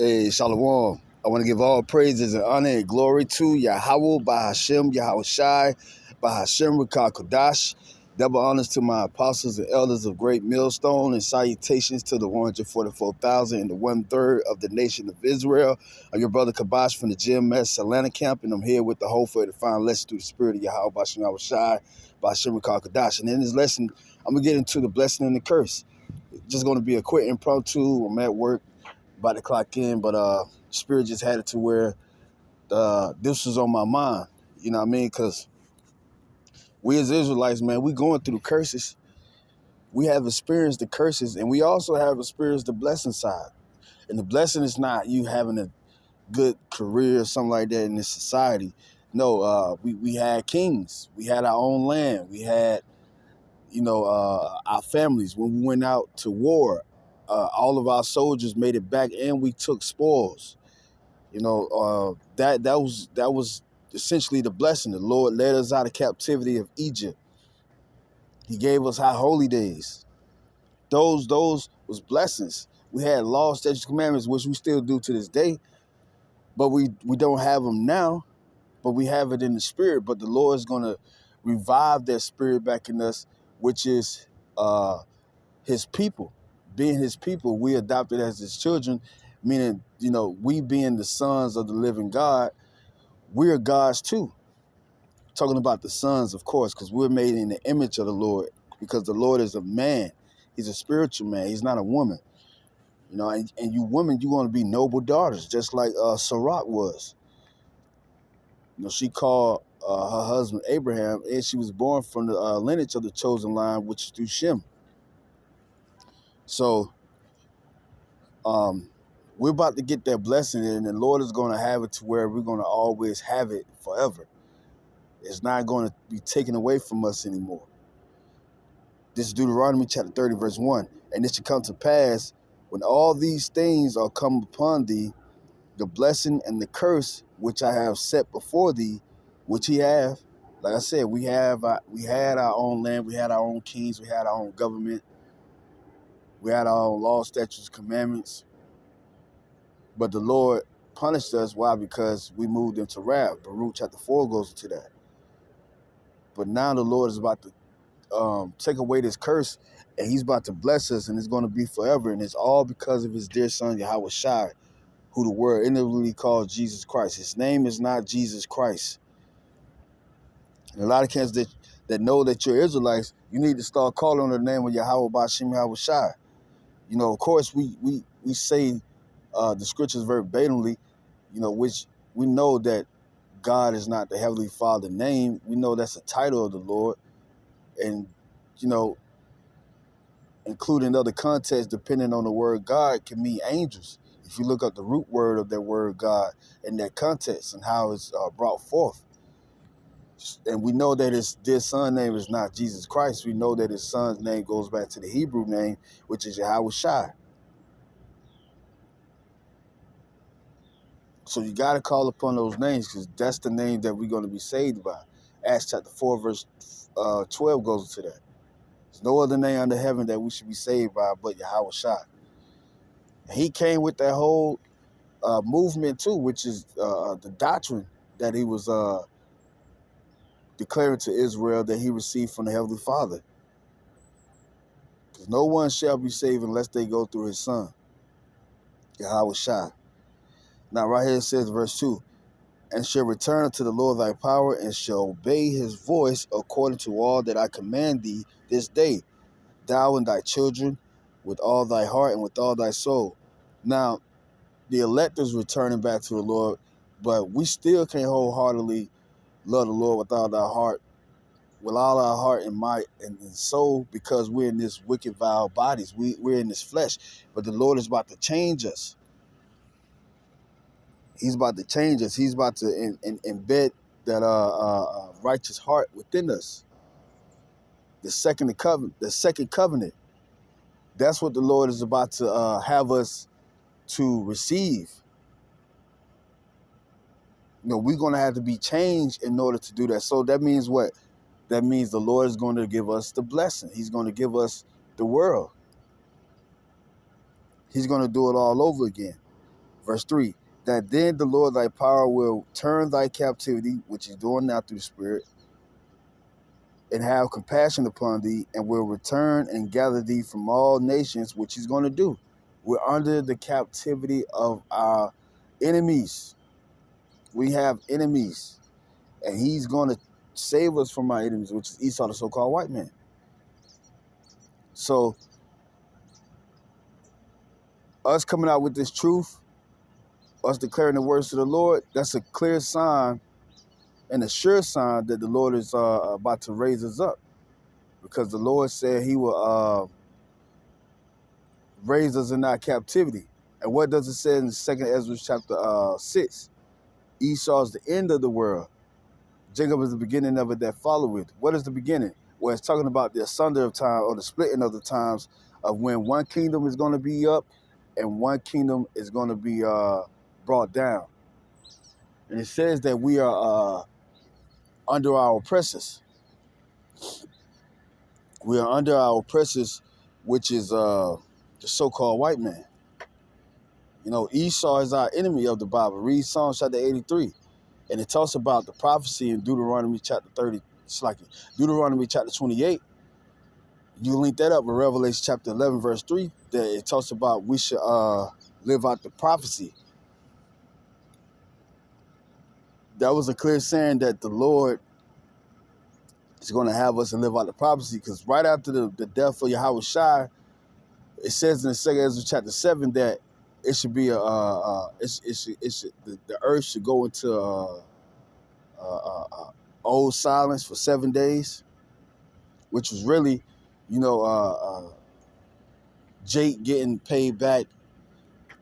Hey, Shalom. I want to give all praises and honor and glory to Yahweh, Bahashem, Yahweh Shai, Bahashem, Rakah Kodash. Double honors to my apostles and elders of Great Millstone, and salutations to the 144,000 and the 1/3 of the nation of Israel. I'm your brother Kabash from the GMS Atlanta camp, and I'm here with the hope for the final lesson through the spirit of Yahweh, Bahashem, Yahweh Shai, Bahashem, Rakah Kodash. And in this lesson, I'm going to get into the blessing and the curse. It's just going to be a quick impromptu. I'm at work, about to clock in, but Spirit just had it to where this was on my mind. You know what I mean? Because we as Israelites, man, we going through the curses. We have experienced the curses, and we also have experienced the blessing side. And the blessing is not you having a good career or something like that in this society. No, we had kings. We had our own land. We had, our families. When we went out to war, all of our soldiers made it back, and we took spoils. That was essentially the blessing. The Lord led us out of captivity of Egypt. He gave us high holy days. Those was blessings. We had law, statutes, commandments, which we still do to this day, but we don't have them now, but we have it in the spirit. But the Lord is going to revive that spirit back in us, which is his people. Being his people, we adopted as his children, meaning, we being the sons of the living God, we're God's too. Talking about the sons, of course, because we're made in the image of the Lord, because the Lord is a man. He's a spiritual man. He's not a woman. And you women, you're going to be noble daughters, just like Sarat was. She called her husband Abraham, and she was born from the lineage of the chosen line, which is through Shem. So we're about to get that blessing, and the Lord is going to have it to where we're going to always have it forever. It's not going to be taken away from us anymore. This is Deuteronomy chapter 30, verse 1. And it shall come to pass, when all these things are come upon thee, the blessing and the curse which I have set before thee, which he have. Like I said, we had our own land, we had our own kings, we had our own government, we had our own law, statutes, commandments. But the Lord punished us. Why? Because we moved into wrath. Baruch chapter 4 goes into that. But now the Lord is about to take away this curse, and he's about to bless us, and it's going to be forever, and it's all because of his dear son Yahweh Shai, who the world inwardly calls Jesus Christ. His name is not Jesus Christ. And a lot of camps that know that you're Israelites, you need to start calling on the name of Yahweh Bashim Yahweh Shai. Of course we say the scriptures verbatimly, which we know that God is not the Heavenly Father name. We know that's a title of the Lord, and including other contexts, depending on the word God, can mean angels. If you look up the root word of that word God in that context and how it's brought forth. And we know that his dear son name is not Jesus Christ. We know that his son's name goes back to the Hebrew name, which is Yahweh Shai. So you got to call upon those names, because that's the name that we're going to be saved by. Acts chapter 4, verse 12 goes into that. There's no other name under heaven that we should be saved by but Yahweh Shai. He came with that whole movement too, which is the doctrine that he was declaring to Israel that he received from the Heavenly Father. Because no one shall be saved unless they go through his son, Yahweh Shai. Now right here it says, verse 2, and shall return unto the Lord thy power, and shall obey his voice according to all that I command thee this day, thou and thy children, with all thy heart and with all thy soul. Now, the elect is returning back to the Lord, but we still can't wholeheartedly love the Lord with all our heart, with all our heart and might and soul, because we're in this wicked, vile bodies. We're in this flesh, but the Lord is about to change us. He's about to change us. He's about to embed that righteous heart within us. The second covenant. That's what the Lord is about to have us to receive. We're going to have to be changed in order to do that. So that means what? That means the Lord is going to give us the blessing. He's going to give us the world. He's going to do it all over again. Verse 3, that then the Lord thy power will turn thy captivity, which is doing now through the Spirit, and have compassion upon thee, and will return and gather thee from all nations, which he's going to do. We're under the captivity of our enemies. We have enemies, and he's going to save us from our enemies, which is Esau, the so-called white man. So us coming out with this truth, us declaring the words of the Lord, that's a clear sign and a sure sign that the Lord is about to raise us up, because the Lord said he will raise us in our captivity. And what does it say in 2nd Ezra chapter 6? Esau is the end of the world. Jacob is the beginning of it that followeth. What is the beginning? Well, it's talking about the asunder of time, or the splitting of the times, of when one kingdom is going to be up and one kingdom is going to be brought down. And it says that we are under our oppressors. We are under our oppressors, which is the so-called white man. You know, Esau is our enemy of the Bible. Read Psalm chapter 83. And it talks about the prophecy in Deuteronomy chapter 30. It's like Deuteronomy chapter 28. You link that up with Revelation chapter 11, verse 3. That it talks about we should live out the prophecy. That was a clear saying that the Lord is going to have us to live out the prophecy. Because right after the death of Yahweh Shai, it says in the 2nd Ezra chapter 7 that it should be the earth should go into old silence for 7 days, which was really, Jake getting paid back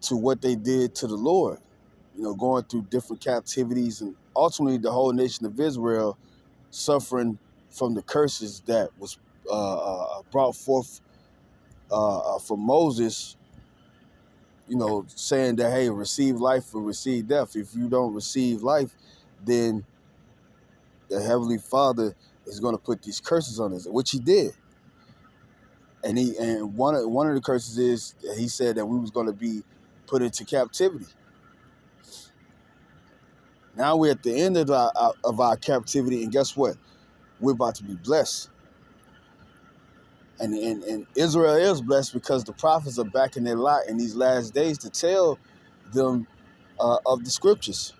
to what they did to the Lord, going through different captivities, and ultimately the whole nation of Israel suffering from the curses that was brought forth from Moses, saying that, hey, receive life or receive death. If you don't receive life, then the Heavenly Father is going to put these curses on us, which he did. And one of the curses is that he said that we was going to be put into captivity. Now we're at the end of our captivity, and guess what? We're about to be blessed. And Israel is blessed because the prophets are back in their lot in these last days to tell them of the scriptures.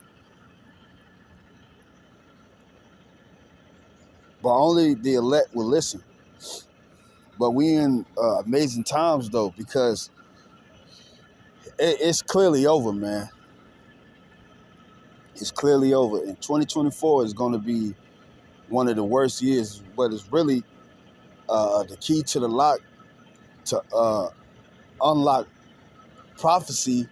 But only the elect will listen. But we in amazing times, though, because it's clearly over, man. It's clearly over. And 2024 is going to be one of the worst years, but it's really the key to the lock to unlock prophecy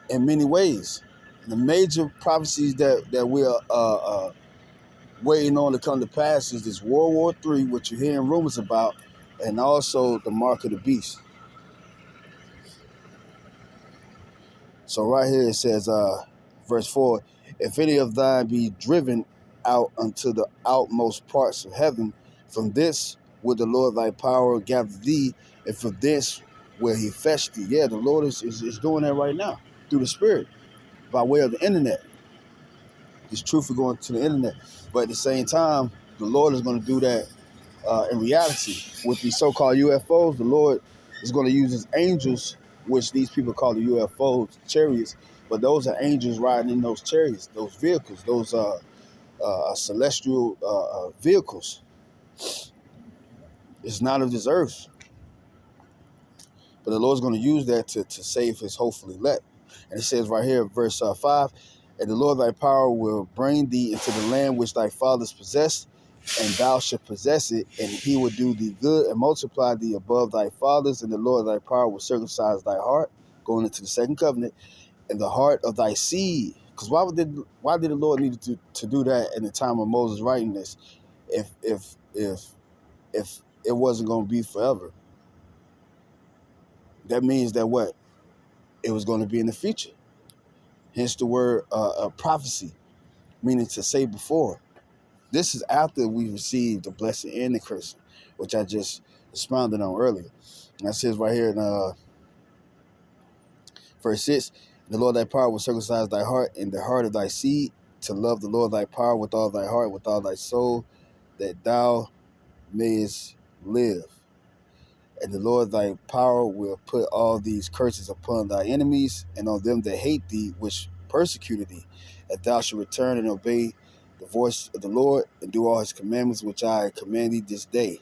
in many ways. The major prophecies that we are waiting on to come to pass is this World War III, which you're hearing rumors about, and also the mark of the beast. So right here it says, verse 4, if any of thine be driven out unto the outmost parts of heaven, from this will the Lord thy power gather thee, and from this will he fetch thee. Yeah, the Lord is doing that right now through the Spirit by way of the internet. This truth is going to the internet. But at the same time, the Lord is going to do that in reality. With these so-called UFOs, the Lord is going to use his angels, which these people call the UFOs, chariots, but those are angels riding in those chariots, those vehicles, those celestial vehicles. It's not of this earth. But the Lord's going to use that to save his hopefully elect. And it says right here, verse 5, and the Lord thy power will bring thee into the land which thy fathers possessed, and thou shalt possess it, and he will do thee good and multiply thee above thy fathers, and the Lord thy power will circumcise thy heart, going into the second covenant, and the heart of thy seed. Because why did the Lord need to do that in the time of Moses writing this, if it wasn't going to be forever? That means that what? It was going to be in the future. Hence the word prophecy, meaning to say before. This is after we received the blessing and the cursing, which I just expounded on earlier. And that says right here in verse 6, The Lord thy power will circumcise thy heart and the heart of thy seed, to love the Lord thy power with all thy heart, with all thy soul, that thou mayest live. And the Lord thy power will put all these curses upon thy enemies and on them that hate thee, which persecuted thee. And thou shalt return and obey the voice of the Lord and do all his commandments, which I command thee this day.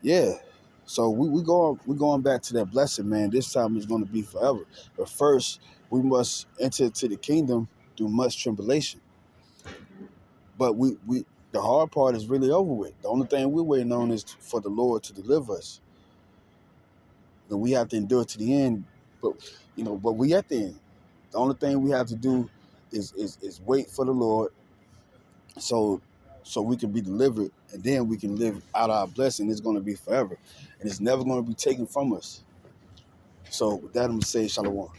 Yeah. So we going back to that blessing, man. This time it's going to be forever. But first, we must enter into the kingdom through much tribulation. But we the hard part is really over with. The only thing we're waiting on is for the Lord to deliver us. And we have to endure to the end. But but we at the end. The only thing we have to do is wait for the Lord, so we can be delivered, and then we can live out our blessing. It's going to be forever, and it's never going to be taken from us. So with that, I'm gonna say shalom.